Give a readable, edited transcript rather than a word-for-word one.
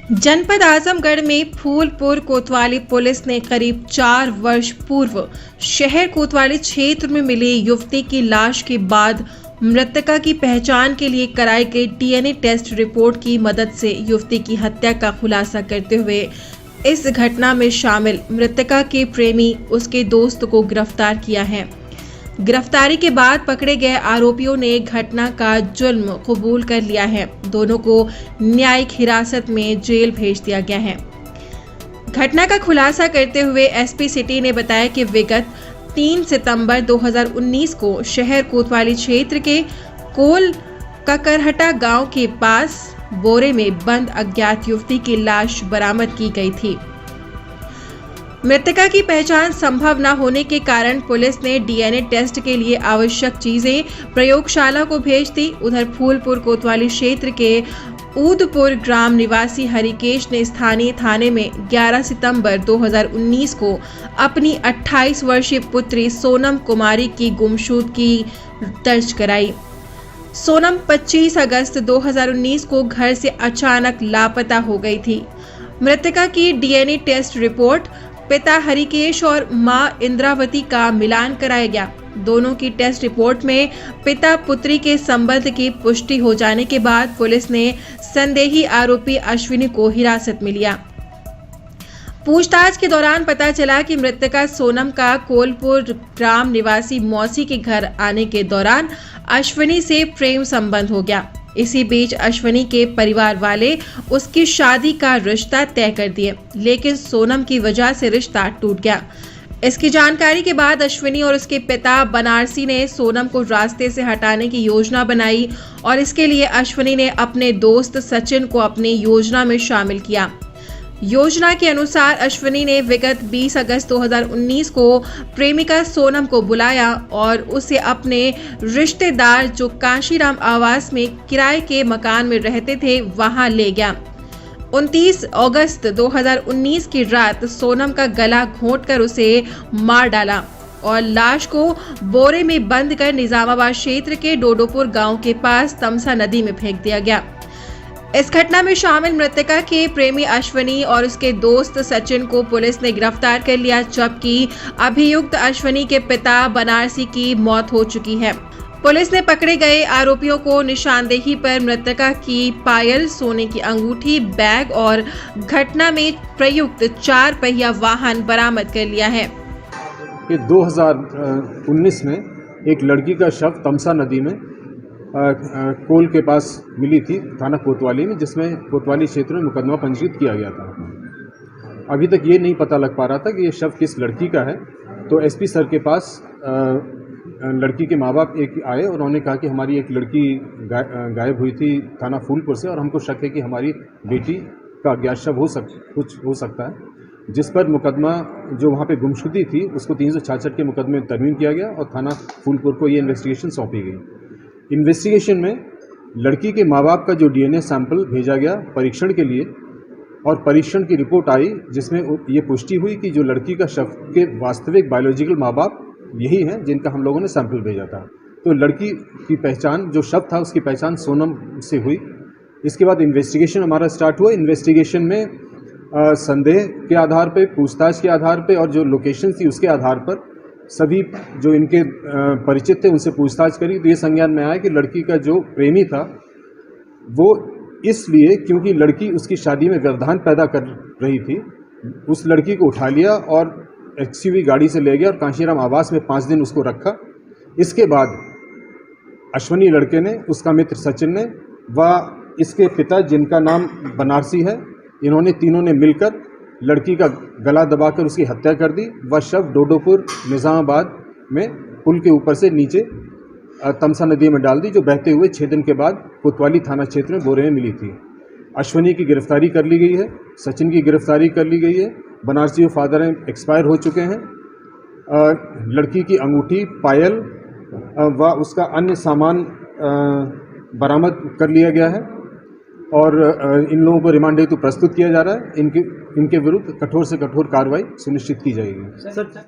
जनपद आजमगढ़ में फूलपुर कोतवाली पुलिस ने करीब 4 वर्ष पूर्व शहर कोतवाली क्षेत्र में मिली युवती की लाश के बाद मृतका की पहचान के लिए कराई गई डीएनए टेस्ट रिपोर्ट की मदद से युवती की हत्या का खुलासा करते हुए इस घटना में शामिल मृतका के प्रेमी उसके दोस्त को गिरफ्तार किया है। गिरफ्तारी के बाद पकड़े गए आरोपियों ने घटना का जुर्म कबूल कर लिया है। दोनों को न्यायिक हिरासत में जेल भेज दिया गया है। घटना का खुलासा करते हुए एसपी सिटी ने बताया कि विगत 3 सितंबर 2019 को शहर कोतवाली क्षेत्र के कोल ककरहटा गांव के पास बोरे में बंद अज्ञात युवती की लाश बरामद की गई थी। मृतका की पहचान संभव न होने के कारण पुलिस ने डीएनए टेस्ट के लिए आवश्यक चीजें प्रयोगशाला को भेज दी। उधर फूलपुर कोतवाली क्षेत्र के ऊदपुर ग्राम निवासी हरिकेश ने स्थानीय थाने में 11 सितंबर 2019 को अपनी 28 वर्षीय पुत्री सोनम कुमारी की गुमशुदगी दर्ज कराई। सोनम 25 अगस्त 2019 को घर से अचानक लापता हो गई थी। मृतका की डीएनए टेस्ट रिपोर्ट पिता हरिकेश और मां इंद्रावती का मिलान कराया गया। दोनों की टेस्ट रिपोर्ट में पिता पुत्री के संबंध की पुष्टि हो जाने के बाद पुलिस ने संदेही आरोपी अश्विनी को हिरासत में लिया। पूछताछ के दौरान पता चला कि मृतका सोनम का कोलपुर ग्राम निवासी मौसी के घर आने के दौरान अश्विनी से प्रेम संबंध हो गया। इसी बीच अश्विनी के परिवार वाले उसकी शादी का रिश्ता तय कर दिए, लेकिन सोनम की वजह से रिश्ता टूट गया। इसकी जानकारी के बाद अश्विनी और उसके पिता बनारसी ने सोनम को रास्ते से हटाने की योजना बनाई और इसके लिए अश्विनी ने अपने दोस्त सचिन को अपनी योजना में शामिल किया। योजना के अनुसार अश्विनी ने विगत 20 अगस्त 2019 को प्रेमिका सोनम को बुलाया और उसे अपने रिश्तेदार जो काशीराम आवास में किराए के मकान में रहते थे वहां ले गया। 29 अगस्त 2019 की रात सोनम का गला घोंटकर उसे मार डाला और लाश को बोरे में बंद कर निजामाबाद क्षेत्र के डोडोपुर गांव के पास तमसा नदी में फेंक दिया गया। इस घटना में शामिल मृतका के प्रेमी अश्विनी और उसके दोस्त सचिन को पुलिस ने गिरफ्तार कर लिया, जबकि अभियुक्त अश्विनी के पिता बनारसी की मौत हो चुकी है। पुलिस ने पकड़े गए आरोपियों को निशानदेही पर मृतका की पायल, सोने की अंगूठी, बैग और घटना में प्रयुक्त 4 पहिया वाहन बरामद कर लिया है। 2019 में एक लड़की का शव तमसा नदी में कोल के पास मिली थी, थाना कोतवाली में, जिसमें कोतवाली क्षेत्र में मुकदमा पंजीकृत किया गया था। अभी तक ये नहीं पता लग पा रहा था कि ये शव किस लड़की का है। तो एसपी सर के पास लड़की के माँ बाप एक आए और उन्होंने कहा कि हमारी एक लड़की गायब हुई थी थाना फूलपुर से और हमको शक है कि हमारी बेटी का अज्ञात शव कुछ हो सकता है, जिस पर मुकदमा जो वहाँ पे गुमशुदगी थी उसको 366 के मुकदमे में तरमीम किया गया और थाना फूलपुर को ये इन्वेस्टिगेशन सौंपी गई। इन्वेस्टिगेशन में लड़की के माँ बाप का जो डीएनए सैंपल भेजा गया परीक्षण के लिए और परीक्षण की रिपोर्ट आई जिसमें ये पुष्टि हुई कि जो लड़की का शव के वास्तविक बायोलॉजिकल माँ बाप यही हैं जिनका हम लोगों ने सैंपल भेजा था। तो लड़की की पहचान, जो शव था उसकी पहचान सोनम से हुई। इसके बाद इन्वेस्टिगेशन हमारा स्टार्ट हुआ। इन्वेस्टिगेशन में संदेह के आधार पर, पूछताछ के आधार पर और जो लोकेशन थी उसके आधार पर सभी जो इनके परिचित थे उनसे पूछताछ करी तो ये संज्ञान में आया कि लड़की का जो प्रेमी था वो इसलिए क्योंकि लड़की उसकी शादी में व्यवधान पैदा कर रही थी, उस लड़की को उठा लिया और एक्सयूवी गाड़ी से ले गया और काशीराम आवास में 5 दिन उसको रखा। इसके बाद अश्विनी लड़के ने, उसका मित्र सचिन ने व इसके पिता जिनका नाम बनारसी है, इन्होंने तीनों ने मिलकर लड़की का गला दबाकर उसकी हत्या कर दी। वह शव डोडोपुर निजामाबाद में पुल के ऊपर से नीचे तमसा नदी में डाल दी, जो बहते हुए 6 दिन के बाद कोतवाली थाना क्षेत्र में बोरे में मिली थी। अश्विनी की गिरफ्तारी कर ली गई है, सचिन की गिरफ्तारी कर ली गई है। बनारसी और फादर एक्सपायर हो चुके हैं। लड़की की अंगूठी, पायल व उसका अन्य सामान बरामद कर लिया गया है और इन लोगों को रिमांड हेतु प्रस्तुत किया जा रहा है। इनके विरुद्ध कठोर से कठोर कार्रवाई सुनिश्चित की जाएगी।